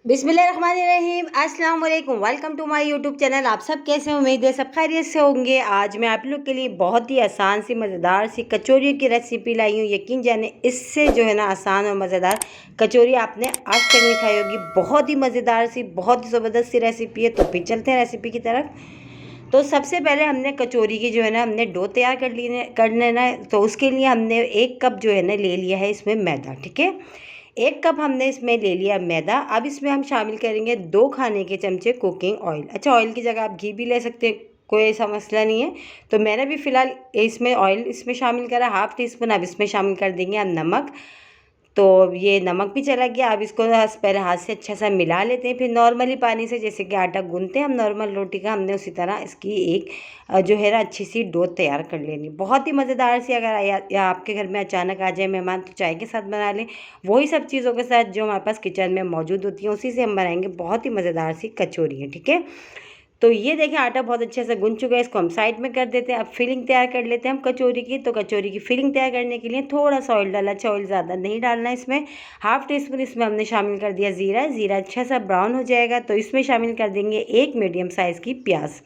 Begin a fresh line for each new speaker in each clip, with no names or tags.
बिस्मिल्लाहिर्रहमानिर्रहीम, अस्सलाम वालेकुम। Welcome to my YouTube channel. आप सब कैसे हैं? उम्मीद है सब खैरियत से होंगे। आज मैं आप लोग के लिए बहुत ही आसान सी मज़ेदार सी कचौरी की रेसिपी लाई हूँ। यकीन जाने इससे जो है ना आसान और मज़ेदार कचौरी आपने आज तक नहीं खाई होगी। बहुत ही मज़ेदार सी, बहुत ही ज़बरदस्त सी रेसिपी है। तो फिर चलते हैं रेसिपी की तरफ। तो सबसे पहले हमने कचौरी की जो है ना हमने डो तैयार कर लेना है। तो उसके लिए हमने 1 कप जो है ना ले लिया है इसमें मैदा। ठीक है, 1 कप हमने इसमें ले लिया मैदा। अब इसमें हम शामिल करेंगे 2 खाने के चमचे कुकिंग ऑयल। अच्छा, ऑयल की जगह आप घी भी ले सकते हैं, कोई ऐसा मसला नहीं है। तो मैंने भी फ़िलहाल इसमें ऑयल इसमें शामिल करा, हाफ़ टी स्पून। अब इसमें शामिल कर देंगे हम नमक। तो ये नमक भी चला गया। अब इसको पहले हाथ से अच्छा सा मिला लेते हैं। फिर नॉर्मली पानी से जैसे कि आटा गूंथते हैं हम नॉर्मल रोटी का, हमने उसी तरह इसकी एक जो है ना अच्छी सी डो तैयार कर लेनी। बहुत ही मज़ेदार सी। अगर या आपके घर में अचानक आ जाए मेहमान तो चाय के साथ बना लें, वही सब चीज़ों के साथ जो हमारे पास किचन में मौजूद होती हैं उसी से हम बनाएंगे। बहुत ही मज़ेदार सी कचौरी है। ठीक है, तो ये देखें आटा बहुत अच्छे से गूंथ चुका है। इसको हम साइड में कर देते हैं। अब फिलिंग तैयार कर लेते हैं हम कचौरी की। तो कचौरी की फिलिंग तैयार करने के लिए थोड़ा सा ऑयल डाला। अच्छा, ऑयल ज़्यादा नहीं डालना है इसमें। हाफ़ टी स्पून इसमें हमने शामिल कर दिया ज़ीरा। ज़ीरा अच्छा सा ब्राउन हो जाएगा तो इसमें शामिल कर देंगे 1 मीडियम साइज़ की प्याज।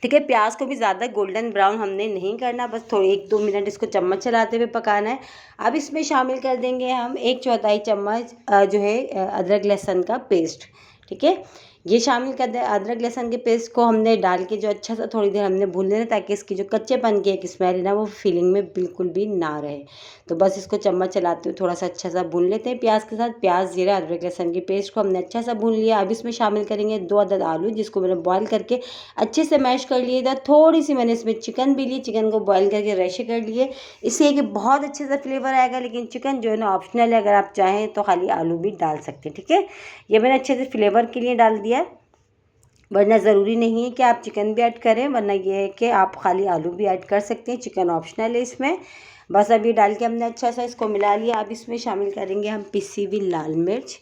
ठीक है, प्याज को भी ज़्यादा गोल्डन ब्राउन हमने नहीं करना, बस थोड़ी 1-2 मिनट इसको चम्मच चलाते हुए पकाना है। अब इसमें शामिल कर देंगे हम 1/4 चम्मच जो है अदरक लहसुन का पेस्ट। ठीक है, ये शामिल कर दें। अदरक लहसुन के पेस्ट को हमने डाल के जो अच्छा सा थोड़ी देर हमने भून लेना, ताकि इसकी जो कच्चेपन की एक स्मेल है ना वो फीलिंग में बिल्कुल भी ना रहे। तो बस इसको चम्मच चलाते हुए थोड़ा सा अच्छा सा भून लेते हैं प्याज के साथ। प्याज, जीरा, अदरक लहसुन के पेस्ट को हमने अच्छा सा भून लिया। अब इसमें शामिल करेंगे 2 अदद आलू, जिसको मैंने बॉयल करके अच्छे से मैश कर लिए था। थोड़ी सी मैंने इसमें चिकन भी ली, चिकन को बॉयल करके रैशे कर लिए। इससे कि बहुत अच्छे से फ्लेवर आएगा। लेकिन चिकन जो है ना ऑप्शनल है, अगर आप चाहें तो खाली आलू भी डाल सकते हैं। ठीक है, ये मैंने अच्छे से फ्लेवर के लिए डाल दिया, वरना ज़रूरी नहीं है कि आप चिकन भी ऐड करें, वरना ये है कि आप खाली आलू भी ऐड कर सकते हैं। चिकन ऑप्शनल है इसमें। बस अभी डाल के हमने अच्छा सा इसको मिला लिया। अब इसमें शामिल करेंगे हम पिसी हुई लाल मिर्च,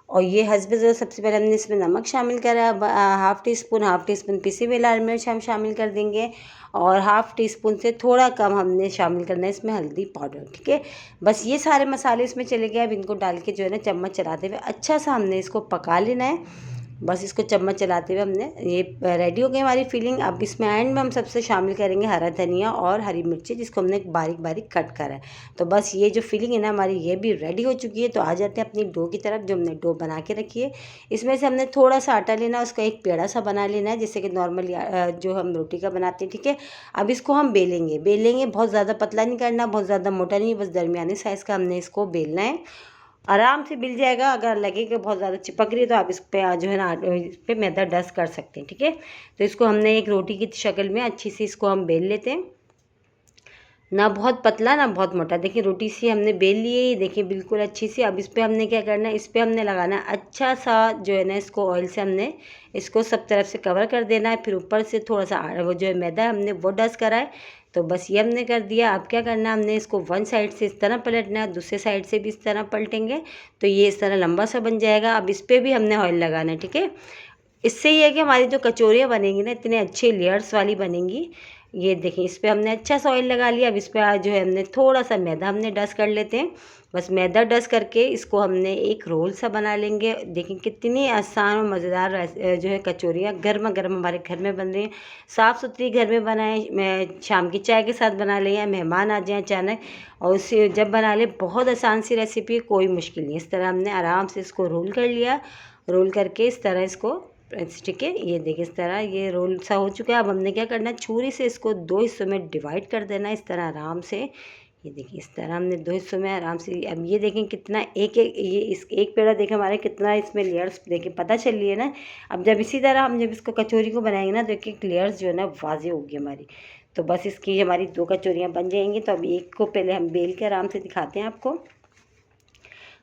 और ये हस्ब ज़रूरत सबसे पहले हमने इसमें नमक शामिल करा। हाफ़ टी स्पून पिसी हुई लाल मिर्च हम शामिल कर देंगे, और हाफ़ टी स्पून से थोड़ा कम हमने शामिल करना है इसमें हल्दी पाउडर। ठीक है, बस ये सारे मसाले इसमें चले गए। अब इनको डाल के जो है ना चम्मच चलाते हुए अच्छा सा हमने इसको पका लेना है। बस इसको चम्मच चलाते हुए हमने ये रेडी हो गई हमारी फिलिंग। अब इसमें एंड में हम सबसे शामिल करेंगे हरा धनिया और हरी मिर्ची, जिसको हमने बारीक बारीक कट करा है। तो बस ये जो फिलिंग है ना हमारी, ये भी रेडी हो चुकी है। तो आ जाते हैं अपनी डो की तरफ, जो हमने डो बना के रखी है। इसमें से हमने थोड़ा सा आटा लेना है, उसका एक पेड़ा सा बना लेना है, जैसे कि नॉर्मली जो हम रोटी का बनाते हैं। ठीक है, अब इसको हम बेलेंगे। बहुत ज़्यादा पतला नहीं करना, बहुत ज़्यादा मोटा नहीं, बस दरमियानी साइज़ का हमने इसको बेलना है। आराम से मिल जाएगा। अगर लगे कि बहुत ज़्यादा चिपक रही है तो आप इस पे जो है ना इस पे मैदा डस्ट कर सकते हैं। ठीक है, तो इसको हमने एक रोटी की शक्ल में अच्छी सी इसको हम बेल लेते हैं, ना बहुत पतला ना बहुत मोटा। देखिए रोटी सी हमने बेल ली है, ये देखिए बिल्कुल अच्छी सी। अब इस पर हमने क्या करना है, इस पर हमने लगाना है अच्छा सा जो है ना, इसको ऑयल से हमने इसको सब तरफ से कवर कर देना है। फिर ऊपर से थोड़ा सा वो जो है मैदा है हमने वो डस्ट करा है। तो बस ये हमने कर दिया। अब क्या करना है, हमने इसको वन साइड से इस तरह पलटना है, दूसरे साइड से भी इस तरह पलटेंगे तो ये इस तरह लंबा सा बन जाएगा। अब इस पर भी हमने ऑयल लगाना है। ठीक है, इससे ये है कि हमारी जो कचौरियाँ बनेंगी ना इतने अच्छे लेयर्स वाली बनेंगी। ये देखिए इस पे हमने अच्छा सा ऑयल लगा लिया। अब इस पे जो है हमने थोड़ा सा मैदा हमने डस्ट कर लेते हैं। बस मैदा डस्ट करके इसको हमने एक रोल सा बना लेंगे। देखिए कितनी आसान और मज़ेदार जो है कचौरियाँ गर्मा गर्म हमारे घर में बन रही हैं। साफ़ सुथरी घर में बनाएं, मैं शाम की चाय के साथ बना लें या मेहमान आ जाएँ अचानक, और उसे जब बना लें। बहुत आसान सी रेसिपी है, कोई मुश्किल नहीं। इस तरह हमने आराम से इसको रोल कर लिया। रोल करके इस तरह इसको ठीक है, ये देखिए इस तरह ये रोल सा हो चुका है। अब हमने क्या करना है, छुरी से इसको 2 हिस्सों में डिवाइड कर देना है इस तरह आराम से। ये देखिए इस तरह हमने 2 हिस्सों में आराम से। अब ये देखें कितना एक एक ये इस एक पेड़ा देखें हमारे कितना इसमें लेयर्स देखें पता चल रही है ना। अब जब इसी तरह हम जब इसको कचौरी को बनाएंगे ना तो एक एक लेयर्स जो है ना वाज़ेह होगी हमारी। तो बस इसकी हमारी 2 कचौरियाँ बन जाएंगी। तो अब एक को पहले हम बेल के आराम से दिखाते हैं आपको।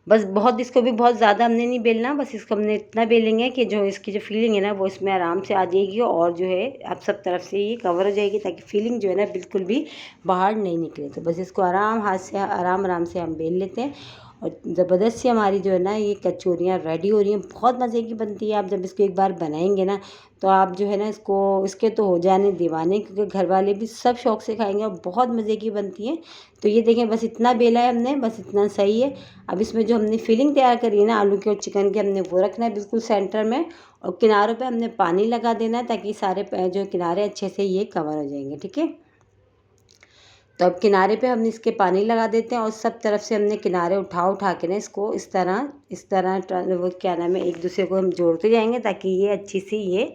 बस बहुत इसको भी बहुत ज़्यादा हमने नहीं बेलना, बस इसको हमने इतना बेलेंगे कि जो इसकी जो फीलिंग है ना वो इसमें आराम से आ जाएगी, और जो है आप सब तरफ से ये कवर हो जाएगी, ताकि फीलिंग जो है ना बिल्कुल भी बाहर नहीं निकले। तो बस इसको आराम हाथ से आराम आराम से हम बेल लेते हैं। और ज़बरदस्त सी हमारी जो है ना ये कचौरियाँ रेडी हो रही हैं। बहुत मज़े की बनती है। आप जब इसको एक बार बनाएंगे ना तो आप जो है ना इसके तो हो जाने दीवाने, क्योंकि घर वाले भी सब शौक़ से खाएंगे और बहुत मज़े की बनती है। तो ये देखें, बस इतना बेला है हमने, बस इतना सही है। अब इसमें जो हमने फिलिंग तैयार करी है ना आलू की और चिकन की, हमने वो रखना है बिल्कुल सेंटर में, और किनारों पे हमने पानी लगा देना है ताकि सारे जो किनारे अच्छे से ये कवर हो जाएंगे। ठीक है, तो अब किनारे पे हमने इसके पानी लगा देते हैं और सब तरफ से हमने किनारे उठा के ना इसको इस तरह वो क्या नाम है, एक दूसरे को हम जोड़ते जाएंगे ताकि ये अच्छी सी ये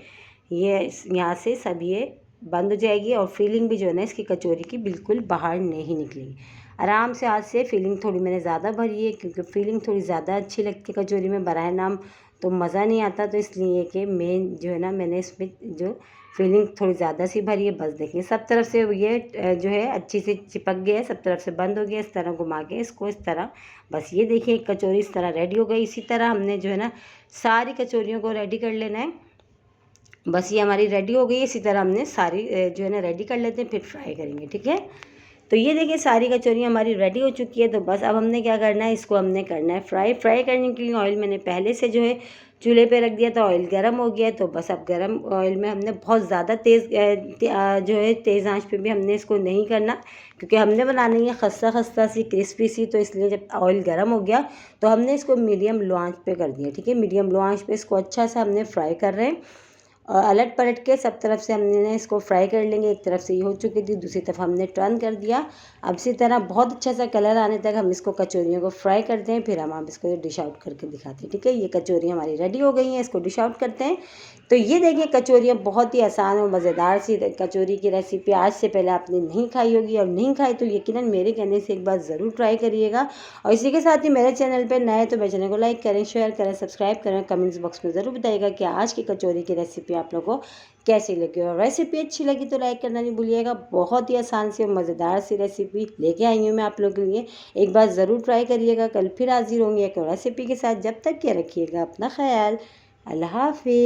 यहाँ से सब ये बंद हो जाएगी और फीलिंग भी जो है ना इसकी कचौरी की बिल्कुल बाहर नहीं निकलेगी। आराम से हाथ से फीलिंग थोड़ी मैंने ज़्यादा भरी है, क्योंकि फीलिंग थोड़ी ज़्यादा अच्छी लगती है कचौरी में, बराए नाम तो मज़ा नहीं आता, तो इसलिए कि मेन जो है ना मैंने इसमें जो फीलिंग थोड़ी ज़्यादा सी भरी है। बस देखिए सब तरफ से ये जो है अच्छी से चिपक गया है, सब तरफ से बंद हो गया। इस तरह घुमा के इसको इस तरह, बस ये देखिए कचौरी इस तरह रेडी हो गई। इसी तरह हमने जो है ना सारी कचौरियों को रेडी कर लेना है। बस ये हमारी रेडी हो गई। इसी तरह हमने सारी जो है ना रेडी कर लेते हैं, फिर फ्राई करेंगे। ठीक है, तो ये देखिए सारी कचौरियाँ हमारी रेडी हो चुकी है। तो बस अब हमने क्या करना है, इसको हमने करना है फ्राई करने के लिए ऑयल मैंने पहले से जो है चूल्हे पे रख दिया था। ऑयल गर्म हो गया, तो बस अब गर्म ऑयल में हमने बहुत ज़्यादा जो है तेज़ आंच पे भी हमने इसको नहीं करना, क्योंकि हमने बनानी है खस्ता खस्ता सी क्रिस्पी सी। तो इसलिए जब ऑयल गर्म हो गया तो हमने इसको मीडियम लो आंच पे कर दिया। ठीक है, मीडियम लो आंच पे इसको अच्छा सा हमने फ्राई कर रहे हैं और अलट पलट के सब तरफ से हमने इसको फ्राई कर लेंगे। एक तरफ से ये हो चुकी थी, दूसरी तरफ हमने टर्न कर दिया। अब इसी तरह बहुत अच्छा सा कलर आने तक हम इसको कचौरियों को फ्राई करते हैं, फिर हम आप इसको डिश आउट करके दिखाते हैं। ठीक है, ये कचौरियाँ हमारी रेडी हो गई हैं, इसको डिश आउट करते हैं। तो ये देखिए कचौरियाँ बहुत ही आसान और मज़ेदार सी कचौरी की रेसिपी आज से पहले आपने नहीं खाई होगी, और नहीं खाई तो यकीनन मेरे कहने से एक बार ज़रूर ट्राई करिएगा। और इसी के साथ ही मेरे चैनल पर नए तो मेरे चैनल को लाइक करें, शेयर करें, सब्सक्राइब करें। कमेंट्स बॉक्स में ज़रूर बताइएगा कि आज की कचौरी की रेसिपी आप लोगों को कैसी लगी, और रेसिपी अच्छी लगी तो लाइक करना नहीं भूलिएगा। बहुत ही आसान सी और मज़ेदार सी रेसिपी लेके आई हूँ मैं आप लोगों के लिए, एक बार ज़रूर ट्राई करिएगा। कल फिर हाजिर होंगे एक और रेसिपी के साथ। जब तक के रखिएगा अपना ख्याल। अल्लाह हाफिज़।